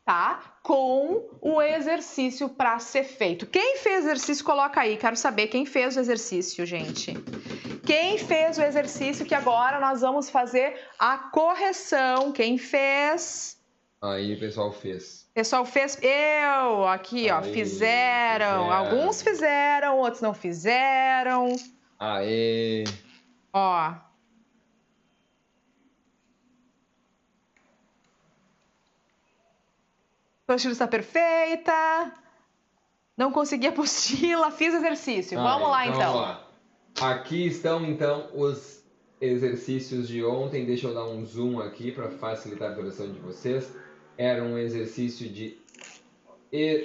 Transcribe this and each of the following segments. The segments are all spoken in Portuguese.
tá? Com o exercício para ser feito. Quem fez o exercício, coloca aí. Quero saber quem fez o exercício, gente. Quem fez o exercício que agora nós vamos fazer a correção? Quem fez? Aí o pessoal fez. O pessoal fez? Eu! Aqui, ó. Aí, fizeram. Alguns fizeram, outros não fizeram. Aê! Ó. A apostila está perfeita. Não consegui a apostila, fiz exercício. Vamos lá, então. Vamos lá. Aqui estão, então, os exercícios de ontem. Deixa eu dar um zoom aqui para facilitar a visualização de vocês. Era um exercício de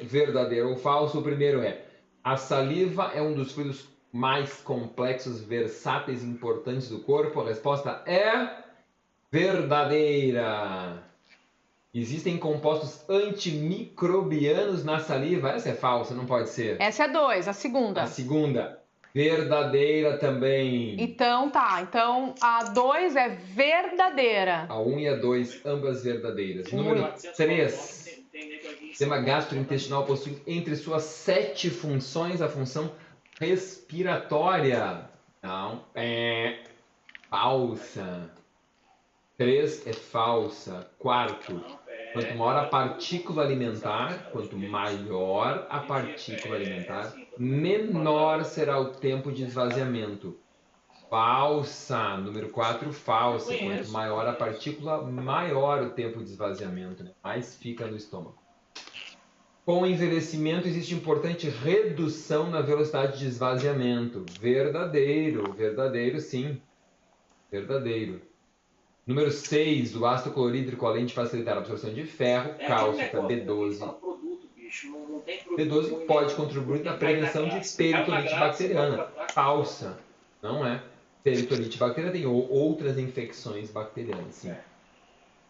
verdadeiro ou falso. O primeiro é: a saliva é um dos fluidos mais complexos, versáteis e importantes do corpo. A resposta é verdadeira. Existem compostos antimicrobianos na saliva. Essa é falsa, não pode ser. Essa é 2, a segunda. A segunda, verdadeira também. Então tá, então a 2 é verdadeira. A 1 e a 2, ambas verdadeiras. Número 3, o sistema gastrointestinal possui entre suas 7 funções a função respiratória. Não, é falsa. 3 é falsa. Quarto, quanto maior a partícula alimentar, quanto maior a partícula alimentar, menor será o tempo de esvaziamento. Falsa. Número 4, falsa. Quanto maior a partícula, maior o tempo de esvaziamento, né? Mais fica no estômago. Com o envelhecimento existe importante redução na velocidade de esvaziamento. Verdadeiro. Verdadeiro, sim. Verdadeiro. Número 6, o ácido clorídrico, além de facilitar a absorção de ferro, cálcio, B12. B12 pode contribuir na prevenção de peritonite bacteriana. Falsa. Não é. Peritonite bacteriana tem outras infecções bacterianas, sim.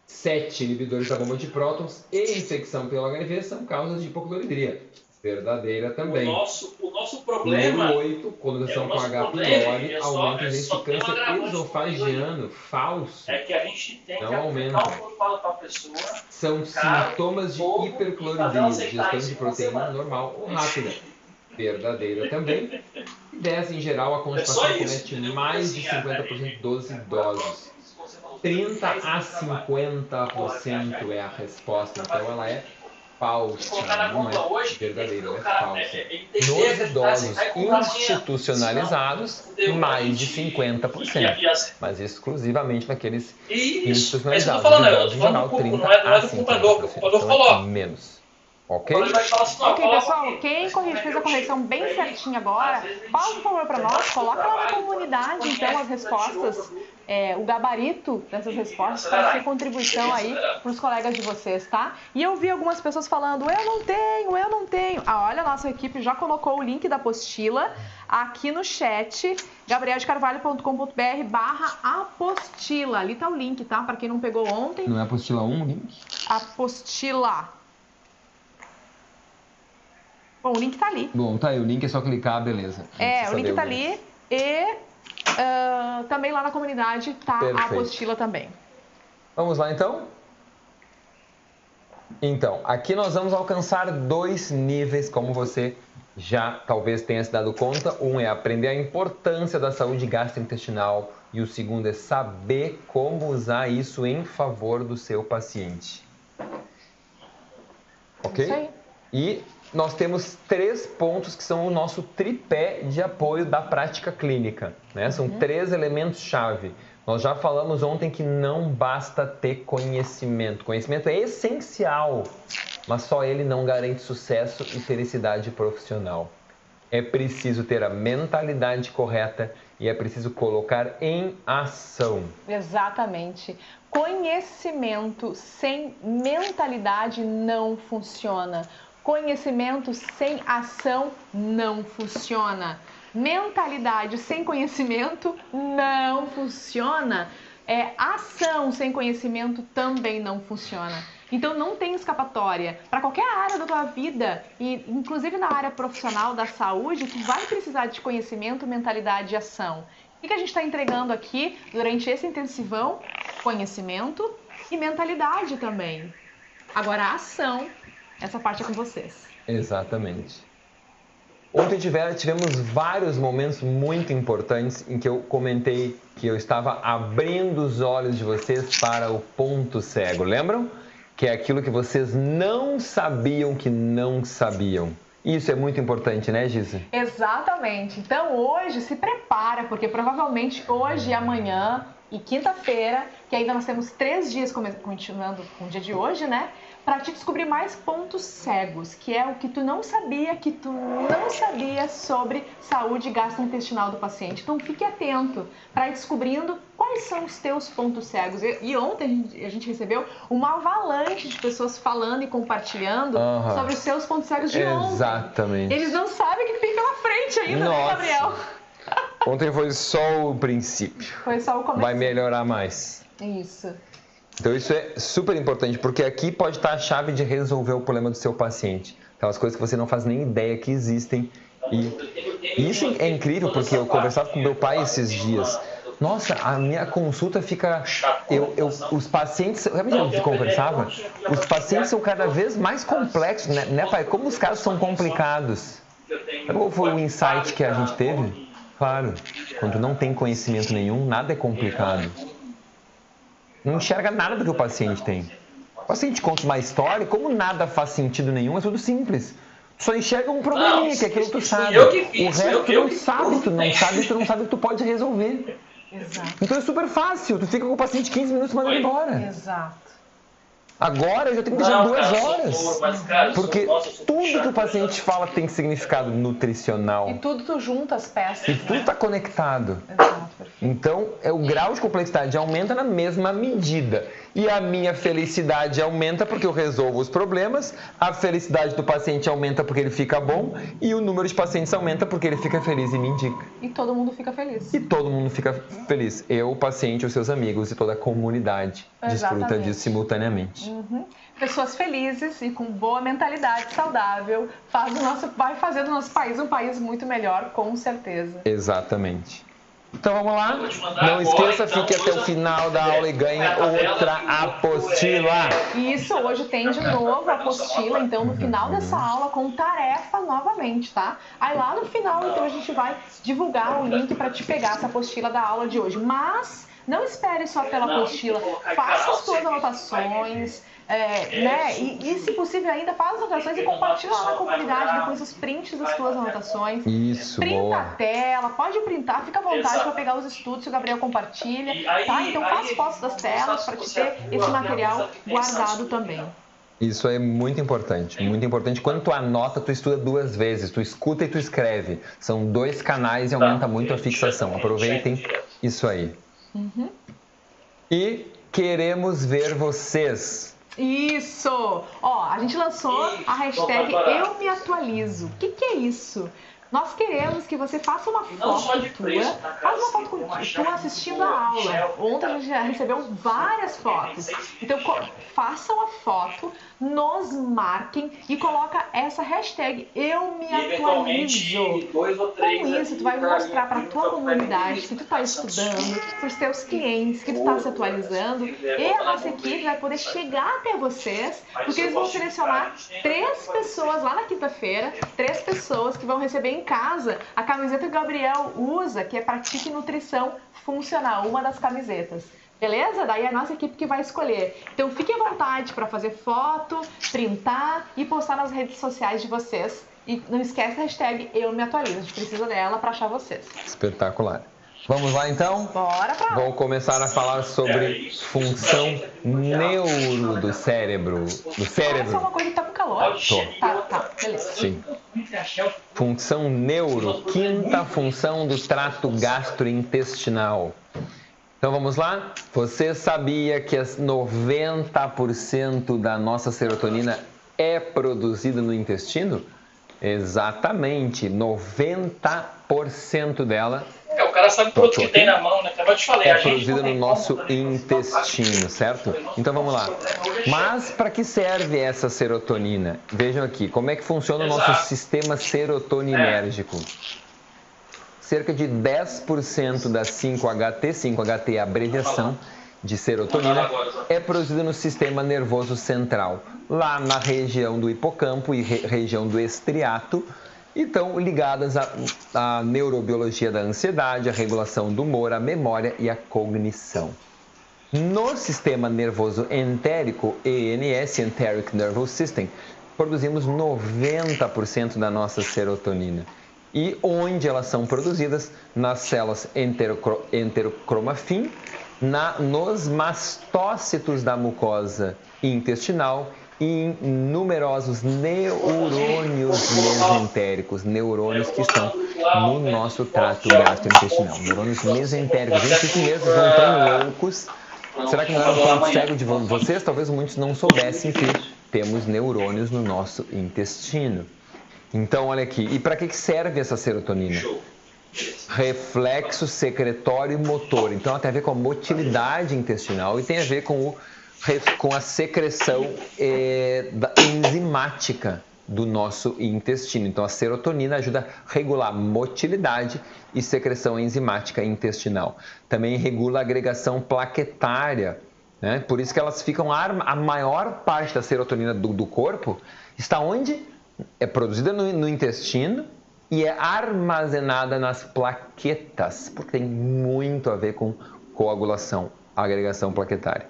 7, inibidores da bomba de prótons e infecção pelo HIV são causas de hipocloridria. Verdadeira também. O nosso problema... Número 8, condensação com H. pylori aumenta o risco de câncer esofagiano. Falso. É que a gente tem não que aumenta. Fala pra pessoa, são sintomas de hipercloridria, digestão de proteína normal ou rápida. Verdadeira também. E 10, em geral, a constipação comete mais de 50% dos idosos. 30 a 50% é a resposta, então ela é falsa, não é verdadeira, ela é falsa. Nos idosos institucionalizados, mais de 50%, mas exclusivamente naqueles institucionalizados. Os idosos, em geral, 30 a 50%, então é menos. Ok? Ok, pessoal, quem fez a correção bem certinha agora, faz um favor para nós, coloca lá na comunidade, então, as respostas, o gabarito dessas respostas, para ser contribuição aí para os colegas de vocês, tá? E eu vi algumas pessoas falando, eu não tenho. Ah, olha, a nossa equipe já colocou o link da apostila aqui no chat, gabrieldecarvalho.com.br/apostila. Ali tá o link, tá? Para quem não pegou ontem. Não é apostila 1 o link? Apostila. Bom, o link tá ali. Bom, tá aí, o link é só clicar, beleza. O link tá ali e também lá na comunidade tá a apostila também. Vamos lá, então? Então, aqui nós vamos alcançar 2 níveis, como você já talvez tenha se dado conta. Um é aprender a importância da saúde gastrointestinal e o segundo é saber como usar isso em favor do seu paciente. Ok? Isso aí. E nós temos 3 pontos que são o nosso tripé de apoio da prática clínica, né? São 3 elementos-chave. Nós já falamos ontem que não basta ter conhecimento. Conhecimento é essencial, mas só ele não garante sucesso e felicidade profissional. É preciso ter a mentalidade correta e é preciso colocar em ação. Exatamente. Conhecimento sem mentalidade não funciona. Conhecimento sem ação não funciona. Mentalidade sem conhecimento não funciona. Ação sem conhecimento também não funciona. Então não tem escapatória. Para qualquer área da tua vida, e inclusive na área profissional da saúde, tu vai precisar de conhecimento, mentalidade e ação. O que a gente está entregando aqui durante esse intensivão? Conhecimento e mentalidade também. Agora a ação, essa parte é com vocês. Exatamente. Ontem tivemos vários momentos muito importantes em que eu comentei que eu estava abrindo os olhos de vocês para o ponto cego. Lembram? Que é aquilo que vocês não sabiam que não sabiam. Isso é muito importante, né, Gisa? Exatamente. Então hoje se prepara, porque provavelmente hoje e amanhã e quinta-feira, que ainda nós temos 3 dias continuando com o dia de hoje, né? Para te descobrir mais pontos cegos, que é o que tu não sabia sobre saúde gastrointestinal do paciente. Então fique atento para ir descobrindo quais são os teus pontos cegos. E ontem a gente recebeu uma avalanche de pessoas falando e compartilhando sobre os seus pontos cegos de ontem. Exatamente. Eles não sabem o que tem pela frente ainda, né, Gabriel? Ontem foi só o princípio. Foi só o começo. Vai melhorar mais. Isso. Então isso é super importante, porque aqui pode estar a chave de resolver o problema do seu paciente. Aquelas coisas que você não faz nem ideia que existem. E isso é incrível, porque eu conversava com meu pai esses dias. Nossa, a minha consulta fica... os pacientes... Sabe o que eu conversava? Os pacientes são cada vez mais complexos, né, pai? Como os casos são complicados. Sabe qual foi o insight que a gente teve? Claro, quando não tem conhecimento nenhum, nada é complicado. Não enxerga nada do que o paciente tem. O paciente conta uma história e como nada faz sentido nenhum, é tudo simples. Tu só enxerga um probleminha, que é aquilo que tu sabe. O resto tu não sabe, tu não sabe o que tu pode resolver. Exato. Então é super fácil, tu fica com o paciente 15 minutos e manda ele embora. Exato. Agora eu já tenho que deixar 2 horas. Porque tudo que o paciente fala tem significado nutricional. E tudo tu junta as peças. E tudo está conectado. Exato, perfeito. Então, o grau de complexidade aumenta na mesma medida. E a minha felicidade aumenta porque eu resolvo os problemas, a felicidade do paciente aumenta porque ele fica bom, e o número de pacientes aumenta porque ele fica feliz e me indica. E todo mundo fica feliz. E todo mundo fica feliz. Eu, o paciente, os seus amigos e toda a comunidade desfruta disso simultaneamente. Pessoas felizes e com boa mentalidade saudável vai fazer do nosso país um país muito melhor, com certeza. Exatamente. Então vamos lá. Não esqueça, fique até o final da aula e ganhe outra apostila. Isso, hoje tem de novo a apostila, então no final dessa aula com tarefa novamente, tá? Aí lá no final, então a gente vai divulgar o link para te pegar essa apostila da aula de hoje. Mas não espere só pela apostila, faça as suas anotações, né? E se possível ainda, faz as anotações e compartilha lá na comunidade depois os prints das suas anotações. Isso, printa boa. a tela, pode printar, fica à vontade para pegar os estudos que o Gabriel compartilha, tá? Então faz fotos das telas para te ter esse material guardado também. Isso é muito importante, muito importante. Quando tu anota, tu estuda 2 vezes, tu escuta e tu escreve. São 2 canais e aumenta muito a fixação. Aproveitem isso aí. E queremos ver vocês. Isso! Ó, a gente lançou a hashtag Eu Me Atualizo. O que é isso? Nós queremos que você faça uma foto tua, faz uma foto tua assistindo a aula. Ontem a gente já recebeu várias fotos. Então façam a foto, nos marquem e coloca essa hashtag Eu Me Atualizo. Com isso, tu vai mostrar para a tua comunidade que tu está estudando, para os teus clientes que tu está se atualizando, e a nossa equipe vai poder chegar até vocês, porque eles vão selecionar 3 pessoas lá na quinta-feira, 3 pessoas que vão receber em casa a camiseta que o Gabriel usa, que é Pratique Nutrição Funcional, uma das camisetas. Beleza? Daí é a nossa equipe que vai escolher. Então fique à vontade para fazer foto, printar e postar nas redes sociais de vocês. E não esquece a hashtag Eu Me Atualizo. A gente precisa dela para achar vocês. Espetacular. Vamos lá então? Bora pra lá. Vamos começar a falar sobre função neuro do cérebro. Essa é uma coisa que tá com calor. Tá, beleza. Sim. Função neuro, 5ª função do trato gastrointestinal. Então vamos lá? Você sabia que 90% da nossa serotonina é produzida no intestino? Exatamente, 90% dela. O cara sabe o produto que tem na mão, né? Acabou de falar. É produzida no nosso intestino, certo? Então vamos lá. Mas para que serve essa serotonina? Vejam aqui, como é que funciona o nosso sistema serotoninérgico. Cerca de 10% da 5-HT, 5-HT é a abreviação, de serotonina é produzida no sistema nervoso central, lá na região do hipocampo e região do estriato, e estão ligadas à neurobiologia da ansiedade, à regulação do humor, à memória e à cognição. No sistema nervoso entérico, ENS, Enteric Nervous System, produzimos 90% da nossa serotonina. E onde elas são produzidas? Nas células enterocromafim, nos mastócitos da mucosa intestinal e em numerosos neurônios mesentéricos, neurônios que estão no nosso trato gastrointestinal. Neurônios mesentéricos, gente, isso mesmo, não tão loucos. Será que não era um ponto cego de vocês? Talvez muitos não soubessem que temos neurônios no nosso intestino. Então, olha aqui. E para que serve essa serotonina? Reflexo secretório e motor. Então, ela tem a ver com a motilidade intestinal e tem a ver com a secreção enzimática do nosso intestino. Então, a serotonina ajuda a regular a motilidade e secreção enzimática intestinal. Também regula a agregação plaquetária, né? Por isso que elas ficam... A maior parte da serotonina do corpo está onde? É produzida no intestino e é armazenada nas plaquetas, porque tem muito a ver com coagulação, agregação plaquetária.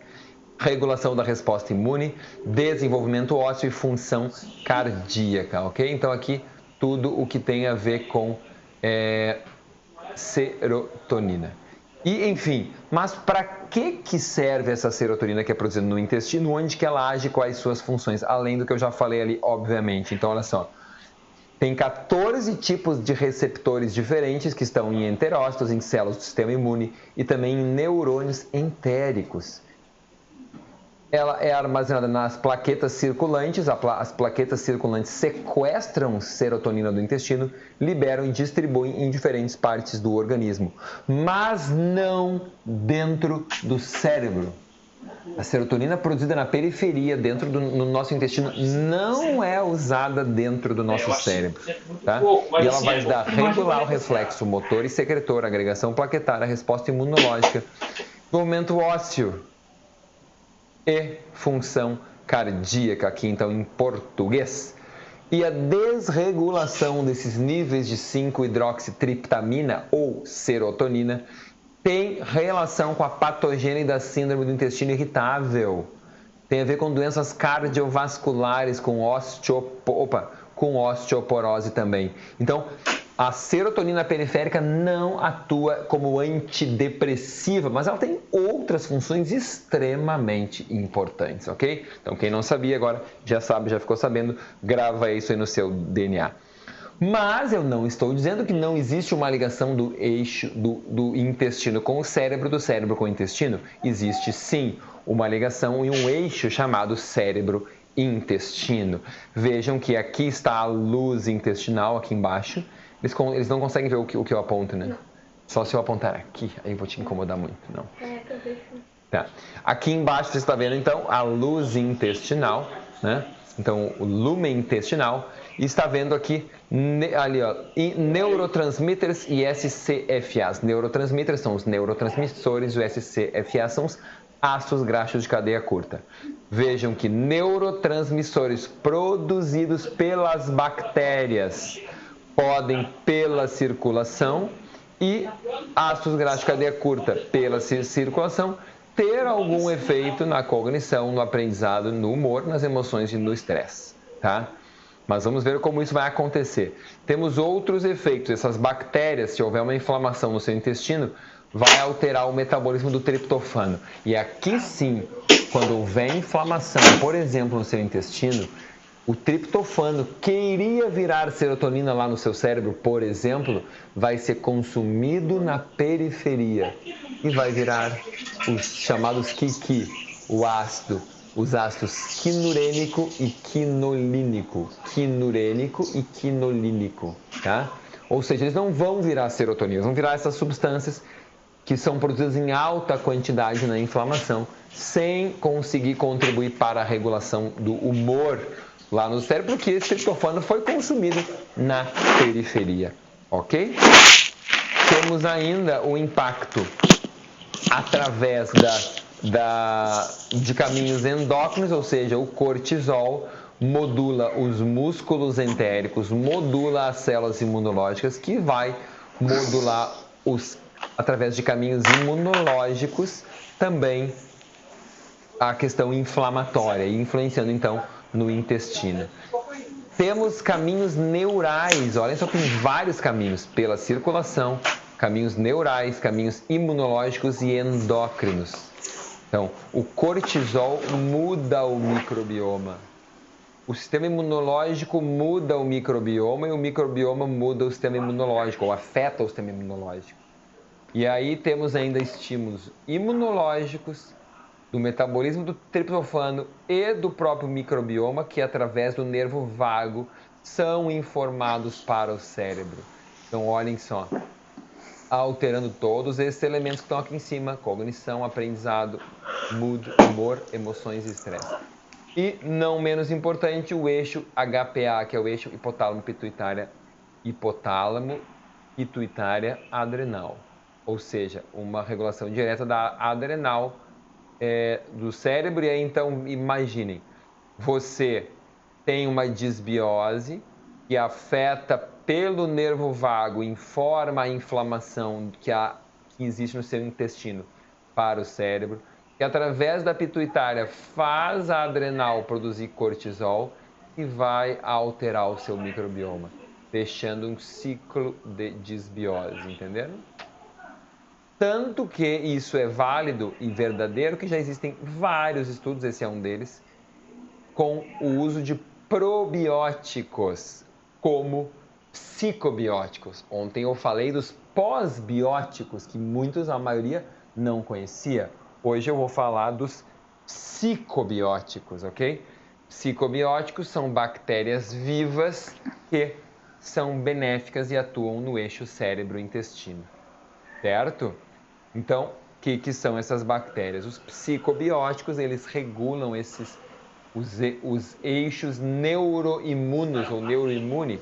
Regulação da resposta imune, desenvolvimento ósseo e função cardíaca, ok? Então aqui tudo o que tem a ver com serotonina. E enfim, mas para que serve essa serotonina que é produzida no intestino? Onde que ela age, quais suas funções? Além do que eu já falei ali, obviamente. Então olha só, tem 14 tipos de receptores diferentes que estão em enterócitos, em células do sistema imune e também em neurônios entéricos. Ela é armazenada nas plaquetas circulantes. As plaquetas circulantes sequestram serotonina do intestino, liberam e distribuem em diferentes partes do organismo, mas não dentro do cérebro. A serotonina produzida na periferia, no nosso intestino, não é usada dentro do nosso cérebro. Tá? E ela vai ajudar a regular o reflexo motor e secretor, a agregação plaquetária, a resposta imunológica, desenvolvimento ósseo e função cardíaca, aqui então em português. E a desregulação desses níveis de 5-hidroxitriptamina ou serotonina tem relação com a patogênese da síndrome do intestino irritável. Tem a ver com doenças cardiovasculares, com osteoporose também. Então, a serotonina periférica não atua como antidepressiva, mas ela tem outras funções extremamente importantes, ok? Então, quem não sabia agora já sabe, já ficou sabendo, grava isso aí no seu DNA. Mas eu não estou dizendo que não existe uma ligação do eixo do intestino com o cérebro, do cérebro com o intestino. Existe sim uma ligação e um eixo chamado cérebro-intestino. Vejam que aqui está a luz intestinal, aqui embaixo. Eles não conseguem ver o que eu aponto, né? Não. Só se eu apontar aqui, aí eu vou te incomodar muito, não. Tá. Aqui embaixo você está vendo, então, a luz intestinal, né? Então, o lumen intestinal. E está vendo aqui, ali, ó, neurotransmitters e SCFAs. Neurotransmitters são os neurotransmissores, os SCFA são os ácidos graxos de cadeia curta. Vejam que neurotransmissores produzidos pelas bactérias podem, pela circulação, e ácidos graxos de cadeia curta pela circulação, ter algum efeito na cognição, no aprendizado, no humor, nas emoções e no estresse, tá? Mas vamos ver como isso vai acontecer. Temos outros efeitos. Essas bactérias, se houver uma inflamação no seu intestino, vai alterar o metabolismo do triptofano. E aqui sim, quando houver inflamação, por exemplo, no seu intestino, o triptofano, que iria virar serotonina lá no seu cérebro, por exemplo, vai ser consumido na periferia e vai virar os chamados QI, o ácido, os ácidos quinurênico e quinolínico. Quinurênico e quinolínico, tá? Ou seja, eles não vão virar serotonina, eles vão virar essas substâncias que são produzidas em alta quantidade na inflamação, sem conseguir contribuir para a regulação do humor lá no cérebro, porque esse triptofano foi consumido na periferia, ok? Temos ainda o impacto através de caminhos endócrinos, ou seja, o cortisol modula os músculos entéricos, modula as células imunológicas, que vai modular através de caminhos imunológicos também a questão inflamatória, influenciando então no intestino. Temos caminhos neurais, olha só, tem vários caminhos, pela circulação, caminhos neurais, caminhos imunológicos e endócrinos. Então, o cortisol muda o microbioma. O sistema imunológico muda o microbioma e o microbioma muda o sistema imunológico, ou afeta o sistema imunológico. E aí temos ainda estímulos imunológicos, do metabolismo do triptofano e do próprio microbioma, que através do nervo vago são informados para o cérebro. Então, olhem só, alterando todos esses elementos que estão aqui em cima: cognição, aprendizado, mood, humor, emoções e estresse. E, não menos importante, o eixo HPA, que é o eixo hipotálamo-pituitária adrenal. Ou seja, uma regulação direta da adrenal do cérebro. E aí, então, imaginem, você tem uma disbiose que afeta pelo nervo vago, informa a inflamação que existe no seu intestino para o cérebro, que através da pituitária faz a adrenal produzir cortisol e vai alterar o seu microbioma, deixando um ciclo de disbiose, entenderam? Tanto que isso é válido e verdadeiro que já existem vários estudos, esse é um deles, com o uso de probióticos como psicobióticos. Ontem eu falei dos pós-bióticos, que a maioria, não conhecia. Hoje eu vou falar dos psicobióticos, ok? Psicobióticos são bactérias vivas que são benéficas e atuam no eixo cérebro-intestino, certo? Então, o que são essas bactérias? Os psicobióticos, eles regulam os eixos neuroimunos ou neuroimune,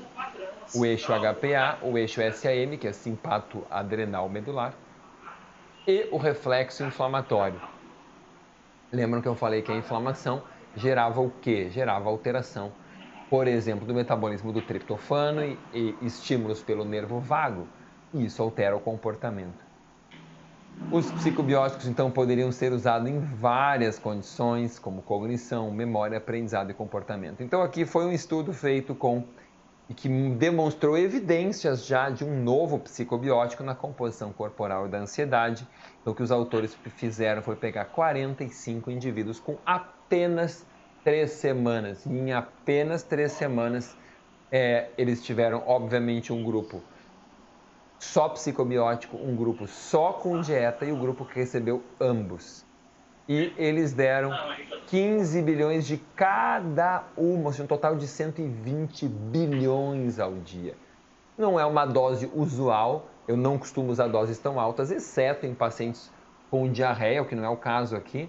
o eixo HPA, o eixo SAM, que é simpato adrenal medular, e o reflexo inflamatório. Lembram que eu falei que a inflamação gerava o quê? Gerava alteração, por exemplo, do metabolismo do triptofano e estímulos pelo nervo vago, e isso altera o comportamento. Os psicobióticos, então, poderiam ser usados em várias condições, como cognição, memória, aprendizado e comportamento. Então, aqui foi um estudo feito e que demonstrou evidências já de um novo psicobiótico na composição corporal da ansiedade. Então, o que os autores fizeram foi pegar 45 indivíduos com apenas 3 semanas. E em apenas 3 semanas, eles tiveram, obviamente, um grupo só psicobiótico, um grupo só com dieta e o grupo que recebeu ambos. E eles deram 15 bilhões de cada uma, ou seja, um total de 120 bilhões ao dia. Não é uma dose usual, eu não costumo usar doses tão altas, exceto em pacientes com diarreia, o que não é o caso aqui.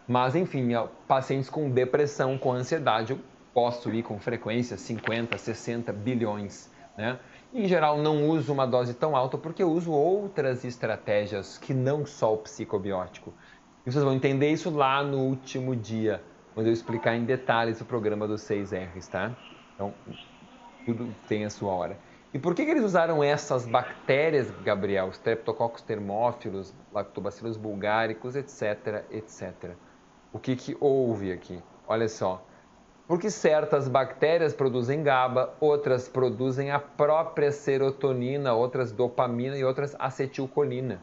Mas, enfim, pacientes com depressão, com ansiedade, eu posso ir com frequência 50, 60 bilhões, né? Em geral, não uso uma dose tão alta porque eu uso outras estratégias que não só o psicobiótico. E vocês vão entender isso lá no último dia, quando eu explicar em detalhes o programa dos 6 R's, tá? Então, tudo tem a sua hora. E por que eles usaram essas bactérias, Gabriel? Os Streptococcus thermophilus, Lactobacillus bulgaricus, etc, etc. O que houve aqui? Olha só. Porque certas bactérias produzem GABA, outras produzem a própria serotonina, outras dopamina e outras acetilcolina.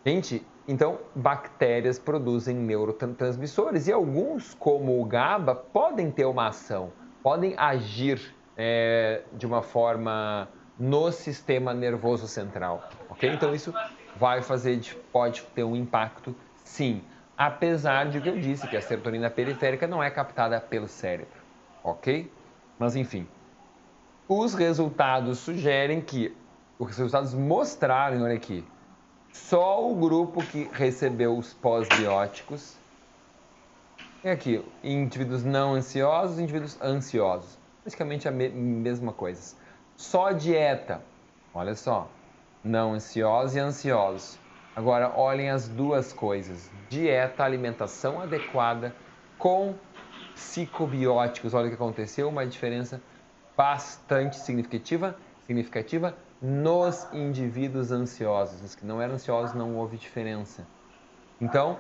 Gente, então bactérias produzem neurotransmissores e alguns, como o GABA, podem ter uma ação, podem agir de uma forma no sistema nervoso central, ok? Então isso pode ter um impacto, sim. Apesar de que eu disse que a serotonina periférica não é captada pelo cérebro, ok? Mas enfim, os resultados sugerem que, os resultados mostraram, olha aqui, só o grupo que recebeu os pós-bióticos, e aqui, indivíduos não ansiosos e indivíduos ansiosos, basicamente a mesma coisa. Só dieta, olha só, não ansiosos e ansiosos. Agora, olhem as duas coisas. Dieta, alimentação adequada com psicobióticos. Olha o que aconteceu, uma diferença bastante significativa nos indivíduos ansiosos. Os que não eram ansiosos não houve diferença. Então,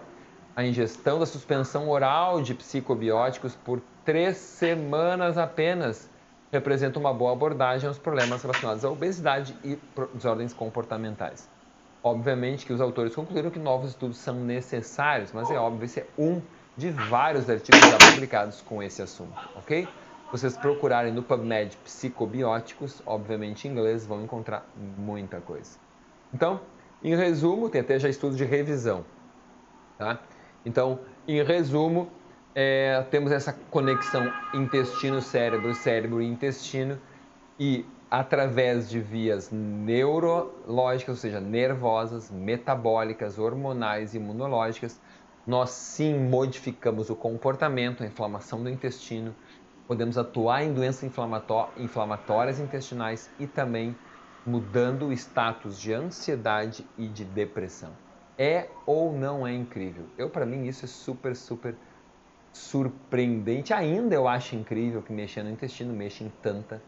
a ingestão da suspensão oral de psicobióticos por 3 semanas apenas representa uma boa abordagem aos problemas relacionados à obesidade e desordens comportamentais. Obviamente que os autores concluíram que novos estudos são necessários, mas é óbvio, esse é um de vários artigos já publicados com esse assunto, ok? Vocês procurarem no PubMed psicobióticos, obviamente em inglês, vão encontrar muita coisa. Então, em resumo, tem até já estudo de revisão, tá? Então, em resumo, temos essa conexão intestino-cérebro, cérebro-intestino, e através de vias neurológicas, ou seja, nervosas, metabólicas, hormonais e imunológicas, nós sim modificamos o comportamento, a inflamação do intestino, podemos atuar em doenças inflamatórias intestinais e também mudando o status de ansiedade e de depressão. É ou não é incrível? Para mim, isso é super, super surpreendente. Ainda eu acho incrível que mexer no intestino mexa em tanta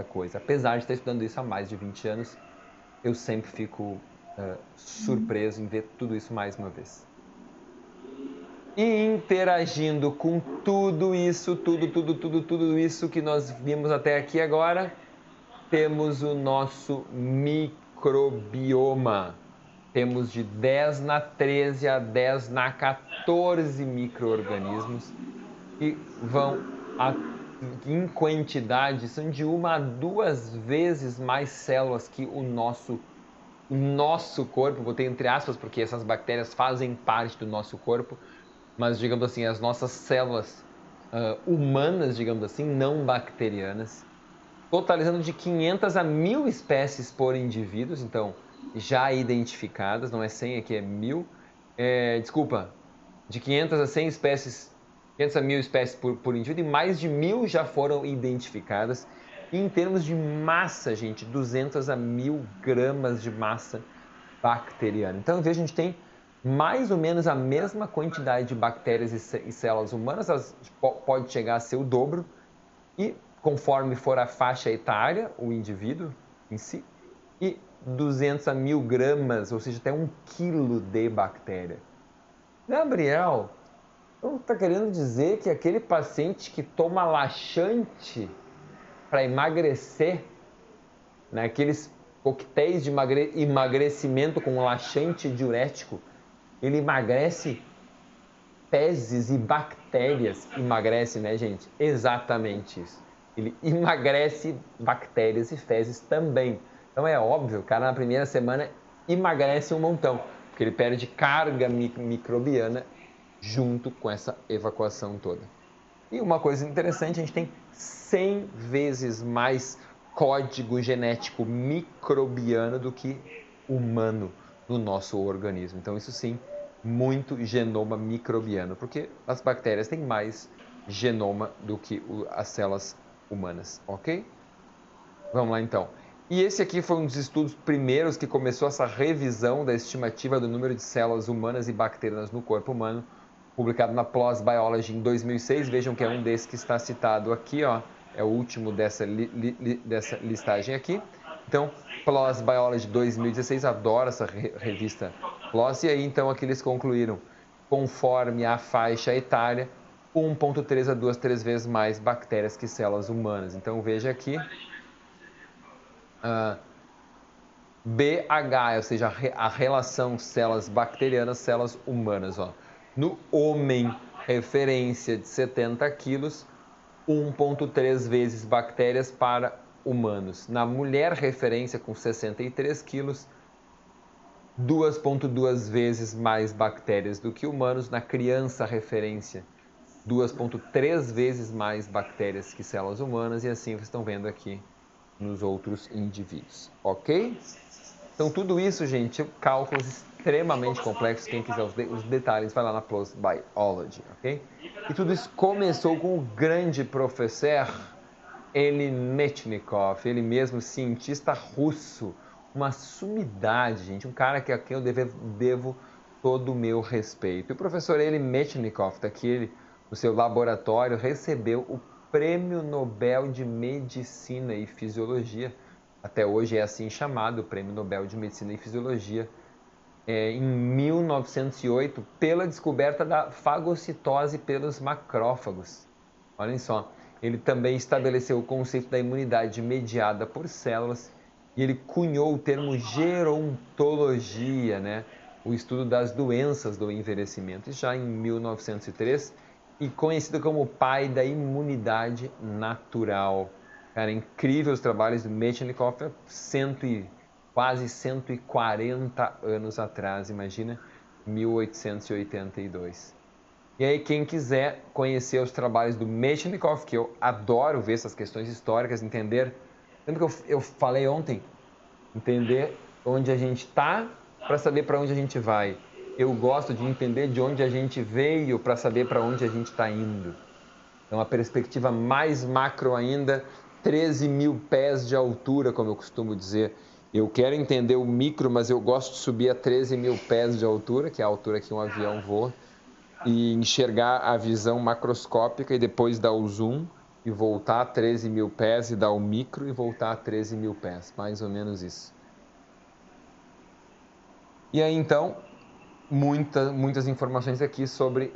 coisa. Apesar de estar estudando isso há mais de 20 anos, eu sempre fico surpreso em ver tudo isso mais uma vez. E interagindo com tudo isso, tudo isso que nós vimos até aqui agora, temos o nosso microbioma. Temos de 10 na 13 a 10 na 14 micro-organismos que vão, em quantidade, são de 1 a 2 vezes mais células que o nosso corpo. Botei entre aspas porque essas bactérias fazem parte do nosso corpo, mas, digamos assim, as nossas células humanas, digamos assim, não bacterianas, totalizando de 500 a 1000 espécies por indivíduos, então já identificadas, não é 100, aqui é 1000, de 500 a 100 espécies, 500 a 1000 espécies por indivíduo, e mais de 1000 já foram identificadas. E em termos de massa, gente, 200 a 1000 gramas de massa bacteriana. Então, veja, a gente tem mais ou menos a mesma quantidade de bactérias e células humanas, pode chegar a ser o dobro, e conforme for a faixa etária, o indivíduo em si, e 200 a 1000 gramas, ou seja, até 1 quilo de bactéria. Gabriel, você está querendo dizer que aquele paciente que toma laxante para emagrecer, naqueles coquetéis de emagrecimento com laxante diurético, ele emagrece fezes e bactérias? Emagrece, né, gente? Exatamente isso. Ele emagrece bactérias e fezes também. Então é óbvio, o cara na primeira semana emagrece um montão, porque ele perde carga microbiana junto com essa evacuação toda. E uma coisa interessante, a gente tem 100 vezes mais código genético microbiano do que humano no nosso organismo. Então isso sim, muito genoma microbiano, porque as bactérias têm mais genoma do que as células humanas, ok? Vamos lá então. E esse aqui foi um dos estudos primeiros que começou essa revisão da estimativa do número de células humanas e bacterianas no corpo humano, publicado na PLOS Biology em 2006. Vejam que é um desses que está citado aqui, ó, é o último dessa listagem aqui. Então, PLOS Biology 2016, adoro essa revista PLOS, e aí então aqui eles concluíram, conforme a faixa etária, 1,3 a 2, 3 vezes mais bactérias que células humanas. Então veja aqui, BH, ou seja, a relação células bacterianas, células humanas. Ó. No homem, referência de 70 quilos, 1,3 vezes bactérias para humanos. Na mulher, referência com 63 quilos, 2,2 vezes mais bactérias do que humanos. Na criança, referência, 2,3 vezes mais bactérias que células humanas, e assim vocês estão vendo aqui nos outros indivíduos, ok? Então tudo isso, gente, cálculos extremamente complexos. Quem quiser os detalhes, vai lá na PLOS Biology, ok? E tudo isso começou com o grande professor Elie Metchnikoff, ele mesmo cientista russo, uma sumidade, gente, um cara a quem eu devo todo o meu respeito. E o professor Eli Metchnikoff, está aqui no seu laboratório, recebeu o Prêmio Nobel de Medicina e Fisiologia, até hoje é assim chamado, o Prêmio Nobel de Medicina e Fisiologia, em 1908, pela descoberta da fagocitose pelos macrófagos. Olhem só, ele também estabeleceu o conceito da imunidade mediada por células e ele cunhou o termo gerontologia, né? O estudo das doenças do envelhecimento, já em 1903, e conhecido como o pai da imunidade natural. Cara, incrível os trabalhos do Metchnikoff, quase 140 anos atrás, imagina, 1882. E aí, quem quiser conhecer os trabalhos do Metchnikoff, que eu adoro ver essas questões históricas, entender... Lembra que eu falei ontem? Entender onde a gente está para saber para onde a gente vai. Eu gosto de entender de onde a gente veio para saber para onde a gente está indo. É uma perspectiva mais macro ainda, 13 mil pés de altura, como eu costumo dizer. Eu quero entender o micro, mas eu gosto de subir a 13 mil pés de altura, que é a altura que um avião voa, e enxergar a visão macroscópica e depois dar o zoom e voltar a 13 mil pés e dar o micro e voltar a 13 mil pés, mais ou menos isso. E aí então, muitas informações aqui sobre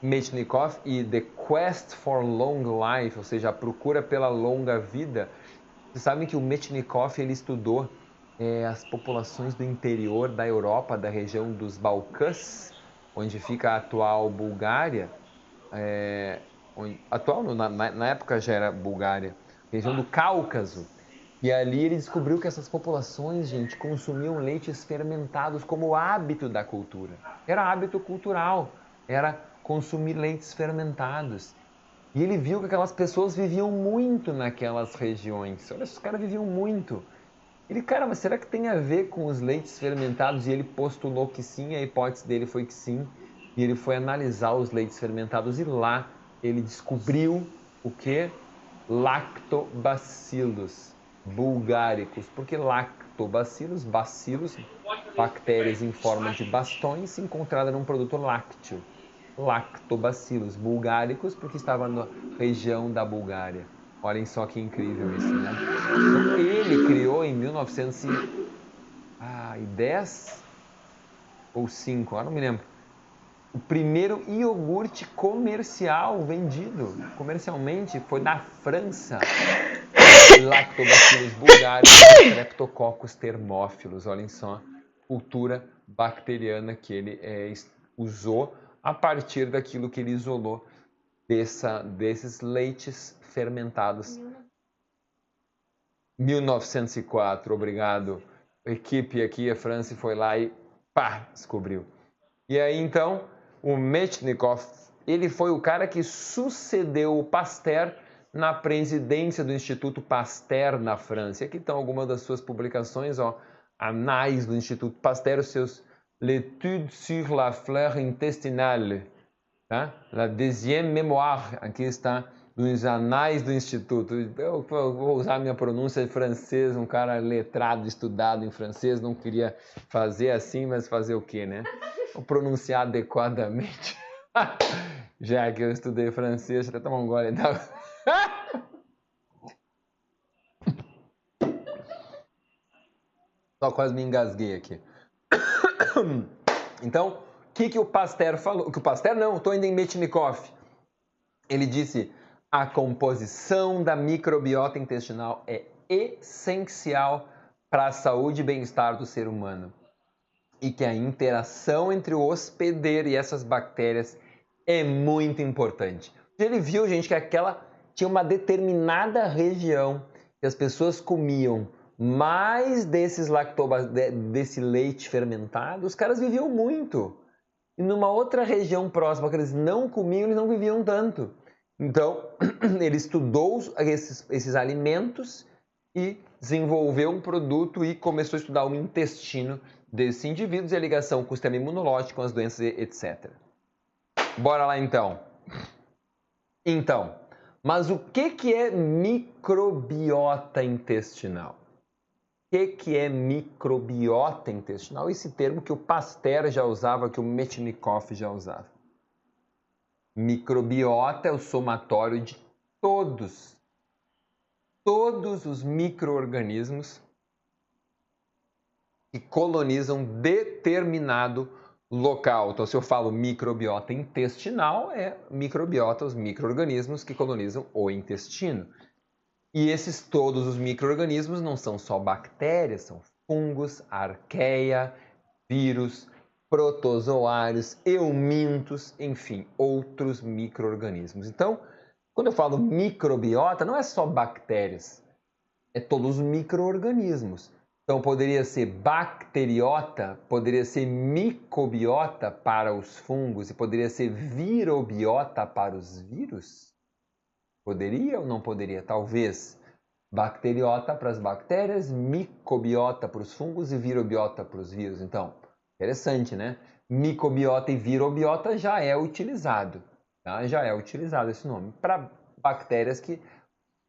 Metchnikoff e The Quest for Long Life, ou seja, a procura pela longa vida. Vocês sabem que o Metchnikoff ele estudou as populações do interior da Europa, da região dos Balcãs, onde fica a atual Bulgária, na época já era Bulgária, região do Cáucaso. E ali ele descobriu que essas populações, gente, consumiam leites fermentados como hábito da cultura. Era hábito cultural, era consumir leites fermentados. E ele viu que aquelas pessoas viviam muito naquelas regiões. Olha, os caras viviam muito. Ele, cara, mas será que tem a ver com os leites fermentados? E ele postulou que sim, a hipótese dele foi que sim. E ele foi analisar os leites fermentados e lá ele descobriu o que? Lactobacillus bulgaricus. Por que lactobacillus? Bacilos, bactérias em forma de bastões encontradas num produto lácteo. Lactobacillus bulgaricus, porque estava na região da Bulgária. Olhem só que incrível isso, né? Então, ele criou em 1910 ou 5, agora não me lembro, o primeiro iogurte comercial vendido comercialmente foi da França. Lactobacillus bulgaricus e Streptococcus thermophilus. Olhem só, cultura bacteriana que ele usou a partir daquilo que ele isolou desses leites fermentados. 1904, obrigado. A equipe aqui, a França, foi lá e pá, descobriu. E aí então, o Metchnikoff, ele foi o cara que sucedeu o Pasteur na presidência do Instituto Pasteur na França. E aqui estão algumas das suas publicações, anais do Instituto Pasteur, os seus L'étude sur la flore intestinale, tá? La deuxième mémoire, aqui está, dos anais do Instituto. Eu vou usar minha pronúncia de francês, um cara letrado, estudado em francês, não queria fazer assim, mas fazer o quê, né? Vou pronunciar adequadamente. Já que eu estudei francês, deixa eu tomar um gole d'água. Só quase me engasguei aqui. Então, o que o Pasteur falou? Que o Pasteur não, estou ainda em Metchnikoff. Ele disse: a composição da microbiota intestinal é essencial para a saúde e bem-estar do ser humano. E que a interação entre o hospedeiro e essas bactérias é muito importante. Ele viu, gente, que tinha uma determinada região que as pessoas comiam mais desse leite fermentado, os caras viviam muito. E numa outra região próxima que eles não comiam, eles não viviam tanto. Então, ele estudou esses alimentos e desenvolveu um produto e começou a estudar o intestino desses indivíduos e a ligação com o sistema imunológico, com as doenças, etc. Bora lá então. Mas o que é microbiota intestinal? que é microbiota intestinal? Esse termo que o Pasteur já usava, que o Metchnikoff já usava. Microbiota é o somatório de todos os micro-organismos que colonizam determinado local. Então, se eu falo microbiota intestinal, é microbiota, os micro-organismos que colonizam o intestino. E todos os micro-organismos não são só bactérias, são fungos, arqueia, vírus, protozoários, eumintos, enfim, outros micro-organismos. Então, quando eu falo microbiota, não é só bactérias, é todos os micro-organismos. Então, poderia ser bacteriota, poderia ser micobiota para os fungos e poderia ser virobiota para os vírus? Poderia ou não poderia? Talvez. Bacteriota para as bactérias, micobiota para os fungos e virobiota para os vírus. Então, interessante, né? Micobiota e virobiota já é utilizado. Tá? Já é utilizado esse nome. Para bactérias que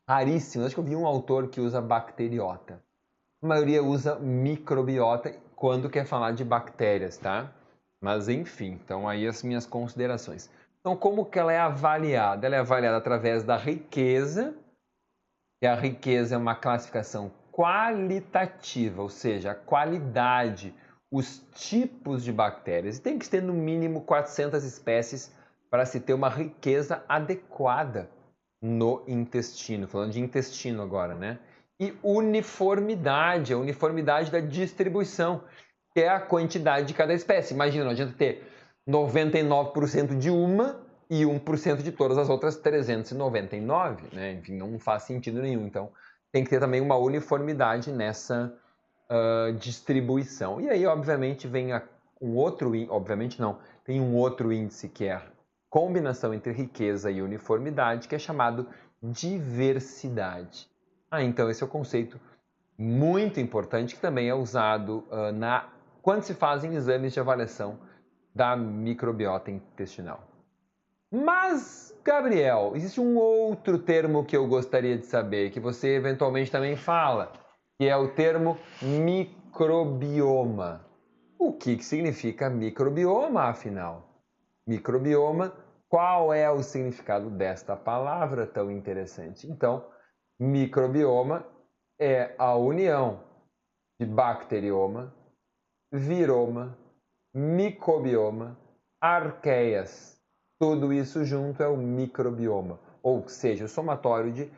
raríssimas. Acho que eu vi um autor que usa bacteriota. A maioria usa microbiota quando quer falar de bactérias, tá? Mas enfim, então aí as minhas considerações. Então, como que ela é avaliada? Ela é avaliada através da riqueza, e a riqueza é uma classificação qualitativa, ou seja, a qualidade, os tipos de bactérias. E tem que ter no mínimo 400 espécies para se ter uma riqueza adequada no intestino. Falando de intestino agora, né? E uniformidade, a uniformidade da distribuição, que é a quantidade de cada espécie. Imagina, não adianta ter 99% de uma e 1% de todas as outras 399, né? Enfim, não faz sentido nenhum. Então, tem que ter também uma uniformidade nessa distribuição. E aí, obviamente, vem um outro índice, obviamente não, tem um outro índice que é a combinação entre riqueza e uniformidade, que é chamado diversidade. Então esse é o conceito muito importante que também é usado quando se fazem exames de avaliação da microbiota intestinal. Mas, Gabriel, existe um outro termo que eu gostaria de saber, que você eventualmente também fala, que é o termo microbioma. O que significa microbioma, afinal? Microbioma, qual é o significado desta palavra tão interessante? Então, microbioma é a união de bacterioma, viroma, micobioma, arqueias. Tudo isso junto é o microbioma, ou seja, o somatório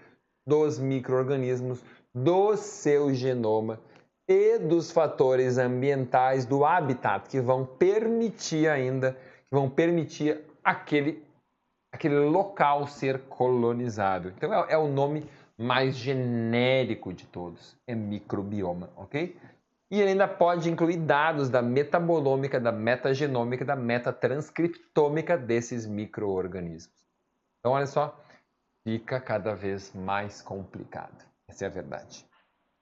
dos micro-organismos, do seu genoma e dos fatores ambientais do habitat que vão permitir aquele local ser colonizado. Então é o nome mais genérico de todos, é microbioma, ok? E ele ainda pode incluir dados da metabolômica, da metagenômica, da metatranscriptômica desses micro-organismos. Então, olha só, fica cada vez mais complicado. Essa é a verdade.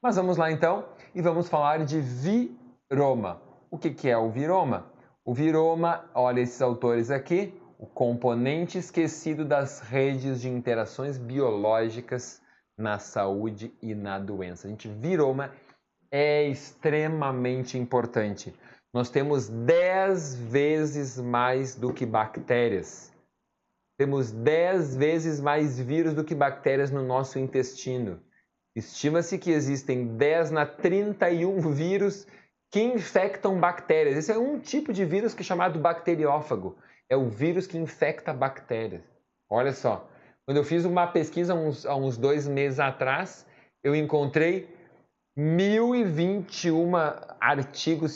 Mas vamos lá então e vamos falar de viroma. O que é o viroma? O viroma, olha esses autores aqui, o componente esquecido das redes de interações biológicas na saúde e na doença. Viroma é extremamente importante. Nós temos 10 vezes mais do que bactérias. Temos 10 vezes mais vírus do que bactérias no nosso intestino. Estima-se que existem 10 na 31 vírus que infectam bactérias. Esse é um tipo de vírus que é chamado bacteriófago. É o vírus que infecta bactérias. Olha só. Quando eu fiz uma pesquisa há uns 2 meses atrás, eu encontrei 1029 artigos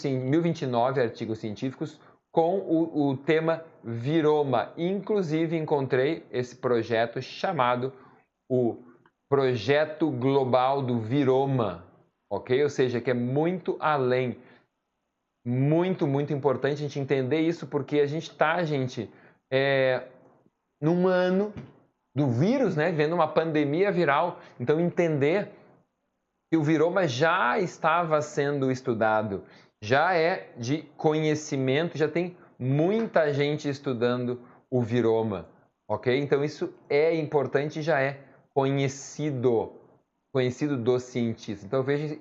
científicos com o tema viroma. Inclusive, encontrei esse projeto chamado o Projeto Global do Viroma, ok? Ou seja, que é muito além. Muito, muito importante a gente entender isso, porque a gente está, num ano do vírus, né? Vendo uma pandemia viral. Então, entender que o viroma já estava sendo estudado, já é de conhecimento, já tem muita gente estudando o viroma, ok? Então, isso é importante e já é conhecido. conhecido dos cientistas. Então veja,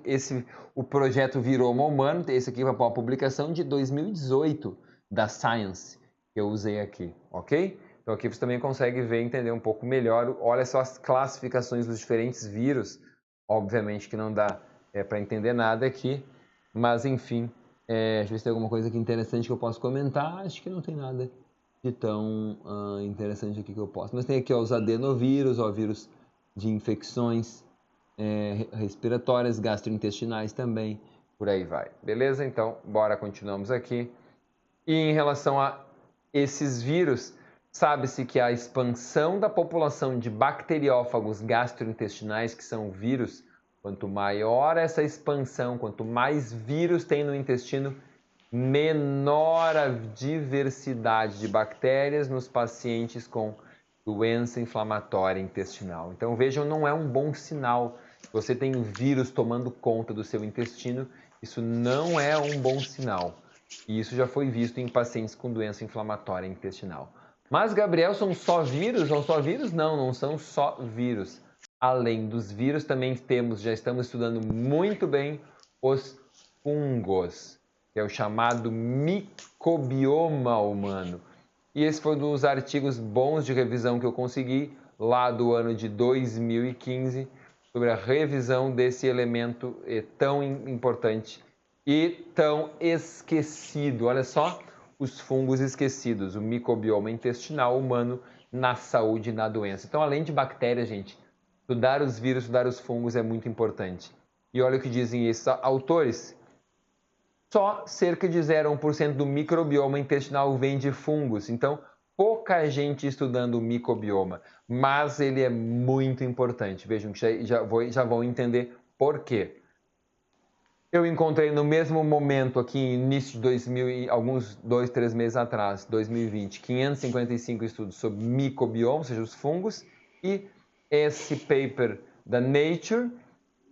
o projeto Viroma Humano, esse aqui vai para uma publicação de 2018 da Science, que eu usei aqui, ok? Então aqui você também consegue ver e entender um pouco melhor. Olha só as classificações dos diferentes vírus. Obviamente que não dá para entender nada aqui, mas enfim, deixa eu ver se tem alguma coisa aqui interessante que eu posso comentar. Acho que não tem nada de tão interessante aqui que eu posso. Mas tem aqui ó, os adenovírus, ó, vírus de infecções respiratórias, gastrointestinais também, por aí vai. Beleza? Então, bora, continuamos aqui. E em relação a esses vírus, sabe-se que a expansão da população de bacteriófagos gastrointestinais, que são vírus, quanto maior essa expansão, quanto mais vírus tem no intestino, menor a diversidade de bactérias nos pacientes com doença inflamatória intestinal. Então vejam, não é um bom sinal. Você tem um vírus tomando conta do seu intestino, isso não é um bom sinal. E isso já foi visto em pacientes com doença inflamatória intestinal. Mas, Gabriel, são só vírus? São só vírus? Não, não são só vírus. Além dos vírus, também já estamos estudando muito bem os fungos, que é o chamado microbioma humano. E esse foi um dos artigos bons de revisão que eu consegui lá do ano de 2015 sobre a revisão desse elemento tão importante e tão esquecido. Olha só, os fungos esquecidos, o microbioma intestinal humano na saúde e na doença. Então, além de bactérias, gente, estudar os vírus, estudar os fungos é muito importante. E olha o que dizem esses autores. Só cerca de 0,1% do microbioma intestinal vem de fungos. Então, pouca gente estudando o microbioma, mas ele é muito importante. Vejam que já vão entender por quê. Eu encontrei no mesmo momento aqui, início de 2000, alguns 2, 3 meses atrás, 2020, 555 estudos sobre microbioma, ou seja, os fungos, e esse paper da Nature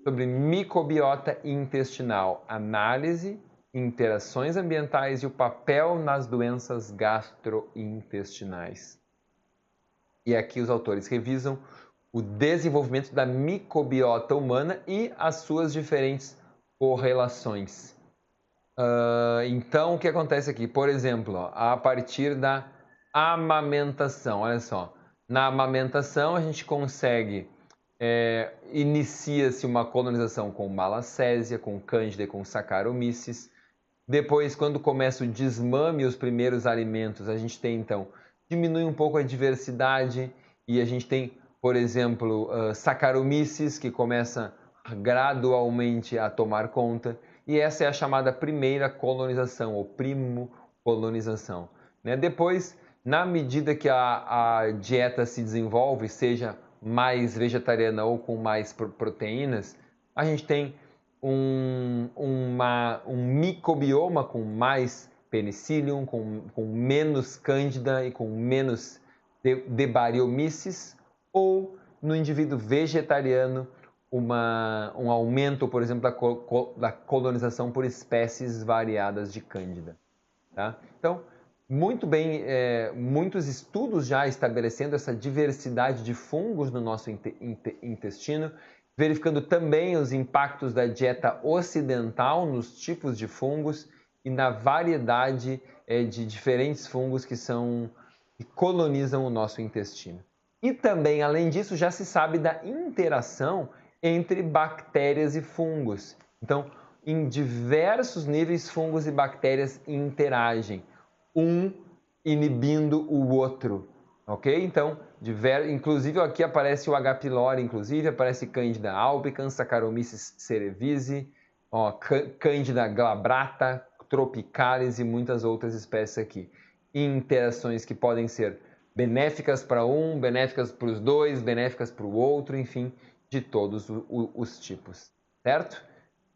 sobre microbiota intestinal, análise, interações ambientais e o papel nas doenças gastrointestinais. E aqui os autores revisam o desenvolvimento da microbiota humana e as suas diferentes correlações. Então, o que acontece aqui? Por exemplo, ó, a partir da amamentação, olha só, na amamentação a gente consegue, inicia-se uma colonização com Malacésia, com Cândida e com Saccharomyces. Depois, quando começa o desmame, os primeiros alimentos, a gente tem, então, diminui um pouco a diversidade e a gente tem, por exemplo, Saccharomyces, que começa gradualmente a tomar conta. E essa é a chamada primeira colonização, ou primo-colonização. Né? Depois, na medida que a dieta se desenvolve, seja mais vegetariana ou com mais proteínas, a gente tem um microbioma com mais penicillium, com menos cândida e com menos Debaryomyces, ou no indivíduo vegetariano, um aumento, por exemplo, da colonização por espécies variadas de cândida. Tá? Então, muito bem, muitos estudos já estabelecendo essa diversidade de fungos no nosso intestino, verificando também os impactos da dieta ocidental nos tipos de fungos e na variedade de diferentes fungos que colonizam o nosso intestino. E também, além disso, já se sabe da interação entre bactérias e fungos. Então, em diversos níveis, fungos e bactérias interagem, um inibindo o outro, ok? Então, inclusive aqui aparece o H. pylori, inclusive aparece Candida albicans, Saccharomyces cerevisiae, Candida glabrata, tropicalis e muitas outras espécies aqui. Interações que podem ser benéficas para um, benéficas para os dois, benéficas para o outro, enfim, de todos os tipos, certo?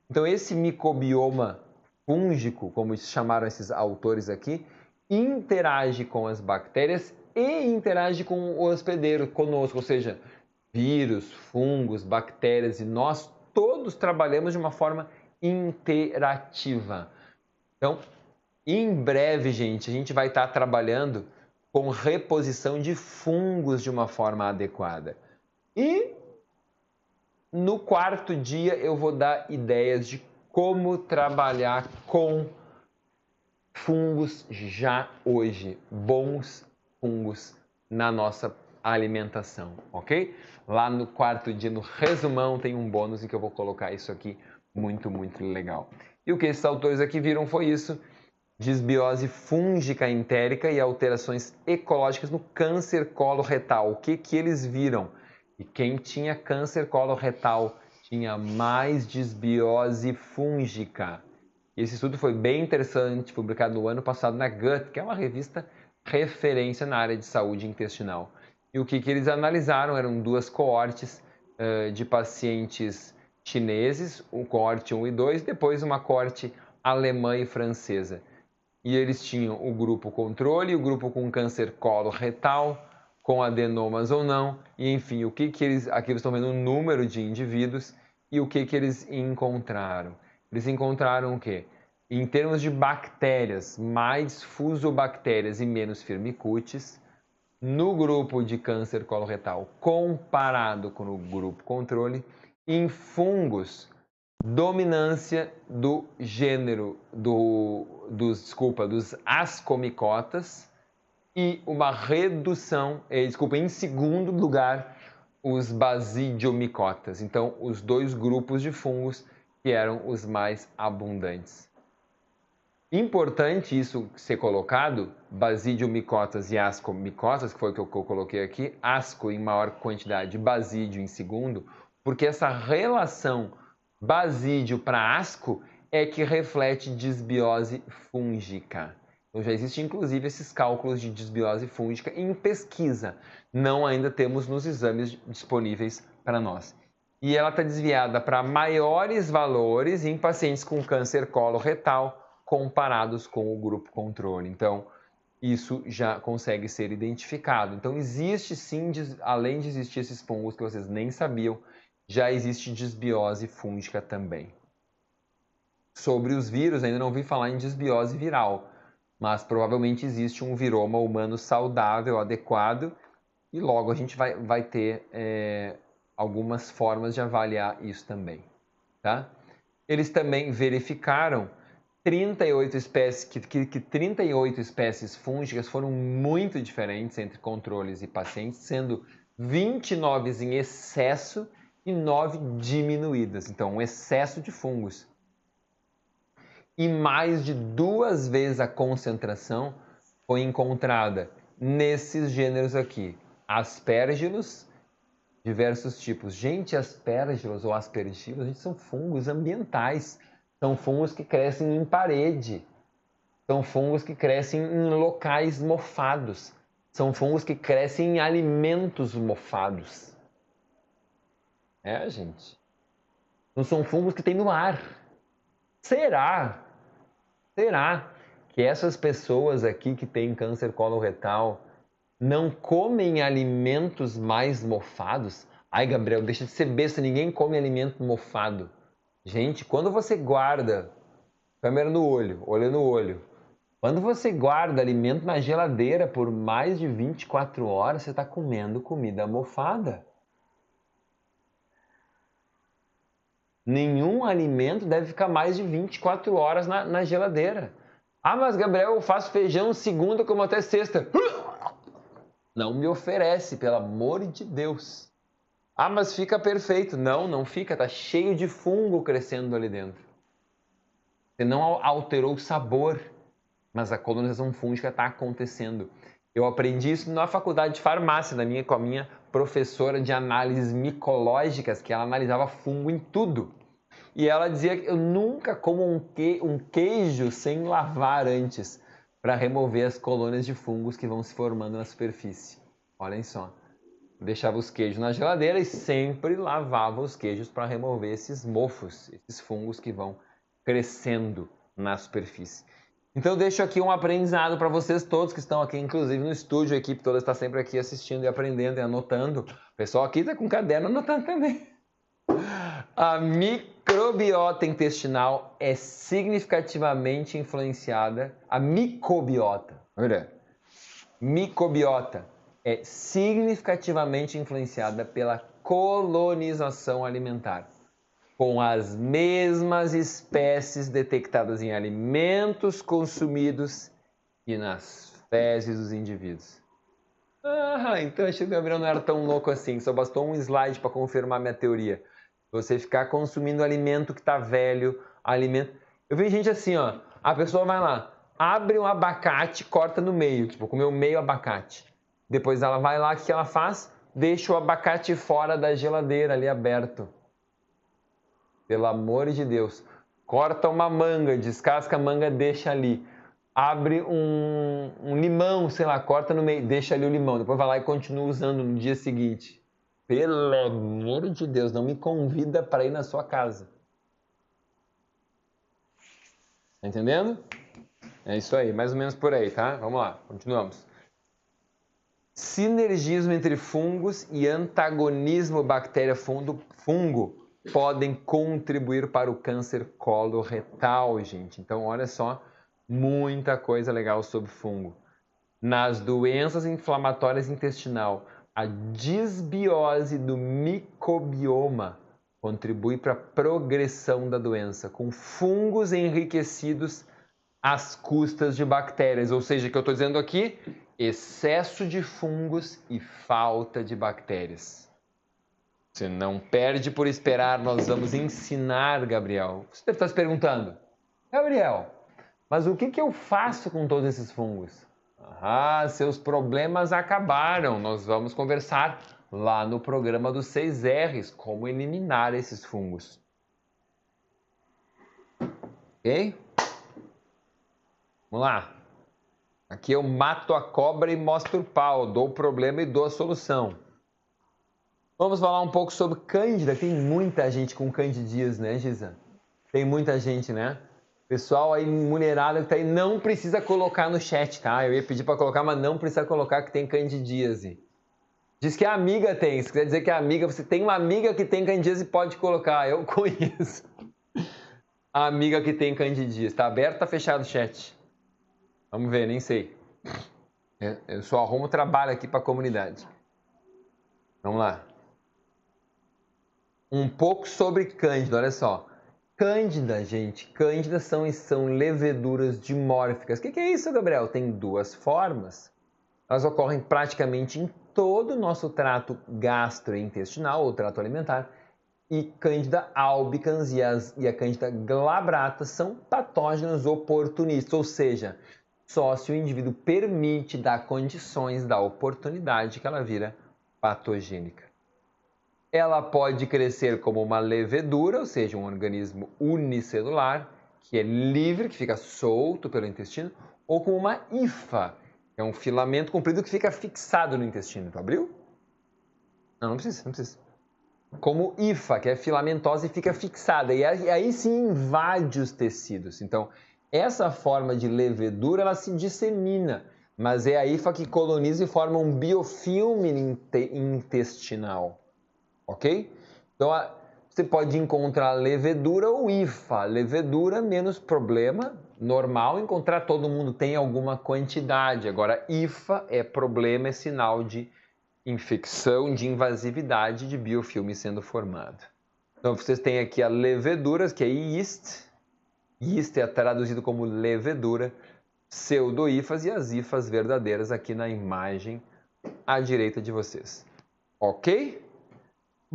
Então, esse microbioma fúngico, como chamaram esses autores aqui, interage com as bactérias e interage com o hospedeiro, conosco, ou seja, vírus, fungos, bactérias, e nós todos trabalhamos de uma forma interativa. Então, em breve, gente, a gente vai estar trabalhando com reposição de fungos de uma forma adequada. E no quarto dia eu vou dar ideias de como trabalhar com fungos já hoje, bons fungos na nossa alimentação, ok? Lá no quarto dia, no resumão, tem um bônus em que eu vou colocar isso aqui, muito, muito legal. E o que esses autores aqui viram foi isso, disbiose fúngica entérica e alterações ecológicas no câncer coloretal. O que eles viram? E quem tinha câncer coloretal tinha mais disbiose fúngica. Esse estudo foi bem interessante, publicado no ano passado na Gut, que é uma revista referência na área de saúde intestinal. E o que eles analisaram eram duas coortes de pacientes chineses, o coorte 1 e 2, depois uma coorte alemã e francesa. E eles tinham o grupo controle, o grupo com câncer coloretal, com adenomas ou não, e enfim, o que eles... Aqui eles estão vendo o número de indivíduos e o que eles encontraram. Eles encontraram o quê? Em termos de bactérias, mais fusobactérias e menos firmicutes, no grupo de câncer coloretal comparado com o grupo controle, em dominância do gênero dos ascomicotas e uma redução, em segundo lugar, os basidiomicotas. Então, os dois grupos de fungos que eram os mais abundantes. Importante isso ser colocado, basidiomicotas e ascomicotas, que foi o que eu coloquei aqui, asco em maior quantidade, basídio em segundo, porque essa relação basídio para asco é que reflete disbiose fúngica. Então já existe inclusive esses cálculos de disbiose fúngica em pesquisa, não ainda temos nos exames disponíveis para nós. E ela está desviada para maiores valores em pacientes com câncer coloretal comparados com o grupo controle. Então, isso já consegue ser identificado. Então, existe sim, além de existir esses fungos que vocês nem sabiam, já existe disbiose fúngica também. Sobre os vírus, ainda não ouvi falar em disbiose viral, mas provavelmente existe um viroma humano saudável, adequado, e logo a gente vai ter algumas formas de avaliar isso também. Tá? Eles também verificaram 38 espécies, que 38 espécies fúngicas foram muito diferentes entre controles e pacientes, sendo 29 em excesso e 9 diminuídas. Então, um excesso de fungos. E mais de 2 vezes a concentração foi encontrada nesses gêneros aqui. Aspergillus, diversos tipos. Gente, aspergillus ou aspergillus, gente, são fungos ambientais. São fungos que crescem em parede. São fungos que crescem em locais mofados. São fungos que crescem em alimentos mofados. Gente. Não são fungos que tem no ar. Será que essas pessoas aqui que têm câncer coloretal não comem alimentos mais mofados? Ai, Gabriel, deixa de ser besta, ninguém come alimento mofado. Gente, quando você guarda, câmera no olho, olho no olho, quando você guarda alimento na geladeira por mais de 24 horas, você está comendo comida mofada. Nenhum alimento deve ficar mais de 24 horas na geladeira. Ah, mas Gabriel, eu faço feijão segunda como até sexta. Não me oferece, pelo amor de Deus. Ah, mas fica perfeito. Não, não fica. Tá cheio de fungo crescendo ali dentro. Você não alterou o sabor, mas a colonização fúngica está acontecendo. Eu aprendi isso na faculdade de farmácia, com a minha professora de análises micológicas, que ela analisava fungo em tudo. E ela dizia que eu nunca como um queijo sem lavar antes, para remover as colônias de fungos que vão se formando na superfície. Olhem só. Deixava os queijos na geladeira e sempre lavava os queijos para remover esses mofos, esses fungos que vão crescendo na superfície. Então eu deixo aqui um aprendizado para vocês todos que estão aqui, inclusive no estúdio, a equipe toda está sempre aqui assistindo e aprendendo e anotando. O pessoal aqui está com caderno anotando também. A microbiota intestinal é significativamente influenciada, a micobiota, micobiota é significativamente influenciada pela colonização alimentar, com as mesmas espécies detectadas em alimentos consumidos e nas fezes dos indivíduos. Então achei que o Gabriel não era tão louco assim, só bastou um slide para confirmar minha teoria. Você ficar consumindo alimento que está velho, alimento... Eu vi gente assim, ó, a pessoa vai lá, abre um abacate, corta no meio, tipo, comeu meio abacate. Depois ela vai lá, o que ela faz? Deixa o abacate fora da geladeira, ali aberto. Pelo amor de Deus. Corta uma manga, descasca a manga, deixa ali. Abre um limão, sei lá, corta no meio, deixa ali o limão. Depois vai lá e continua usando no dia seguinte. Pelo amor de Deus, não me convida para ir na sua casa. Tá entendendo? É isso aí, mais ou menos por aí, tá? Vamos lá, continuamos. Sinergismo entre fungos e antagonismo bactéria-fungo podem contribuir para o câncer coloretal, gente. Então, olha só, muita coisa legal sobre fungo. Nas doenças inflamatórias intestinal, a disbiose do microbioma contribui para a progressão da doença, com fungos enriquecidos às custas de bactérias. Ou seja, o que eu estou dizendo aqui, excesso de fungos e falta de bactérias. Você não perde por esperar, nós vamos ensinar, Gabriel. Você deve estar se perguntando, Gabriel, mas o que eu faço com todos esses fungos? Seus problemas acabaram. Nós vamos conversar lá no programa dos 6 R's, como eliminar esses fungos. Ok? Vamos lá. Aqui eu mato a cobra e mostro o pau, dou o problema e dou a solução. Vamos falar um pouco sobre cândida. Tem muita gente com candidíase, né, Giza? Tem muita gente, né? Pessoal aí, mulherada que tá aí, não precisa colocar no chat, tá? Eu ia pedir para colocar, mas não precisa colocar que tem candidíase. Diz que a amiga tem. Se quiser dizer que a amiga, você tem uma amiga que tem candidíase, pode colocar. Eu conheço a amiga que tem candidíase. Tá aberto ou tá fechado o chat? Vamos ver, nem sei. Eu só arrumo trabalho aqui para a comunidade. Vamos lá. Um pouco sobre cândida, olha só. Cândida, gente, cândida são leveduras dimórficas. O que é isso, Gabriel? Tem 2 formas. Elas ocorrem praticamente em todo o nosso trato gastrointestinal ou trato alimentar. E Cândida albicans e a Cândida glabrata são patógenos oportunistas, ou seja, só se o indivíduo permite dar condições, dar oportunidade que ela vira patogênica. Ela pode crescer como uma levedura, ou seja, um organismo unicelular, que é livre, que fica solto pelo intestino, ou como uma hifa, que é um filamento comprido que fica fixado no intestino. Tu abriu? Não precisa. Como hifa, que é filamentosa e fica fixada, e aí sim invade os tecidos. Então, essa forma de levedura, ela se dissemina, mas é a hifa que coloniza e forma um biofilme intestinal. Ok? Então, você pode encontrar levedura ou hifa. Levedura, menos problema. Normal, encontrar todo mundo tem alguma quantidade. Agora, hifa é problema, é sinal de infecção, de invasividade de biofilme sendo formado. Então, vocês têm aqui a leveduras, que é yeast. Yeast é traduzido como levedura. Pseudo-hifas e as hifas verdadeiras aqui na imagem à direita de vocês. Ok?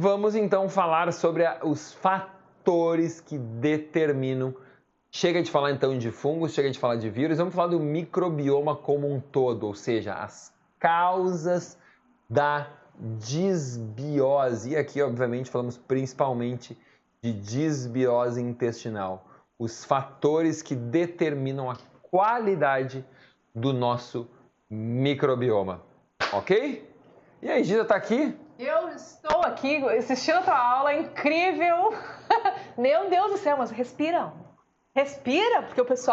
Vamos então falar sobre os fatores que determinam. Chega de falar então de fungos, chega de falar de vírus, vamos falar do microbioma como um todo, ou seja, as causas da disbiose. E aqui, obviamente, falamos principalmente de disbiose intestinal. Os fatores que determinam a qualidade do nosso microbioma. Ok? E aí, Giza, tá aqui? Eu estou aqui assistindo a tua aula, incrível! Meu Deus do céu, mas respira. Respira, porque o pessoal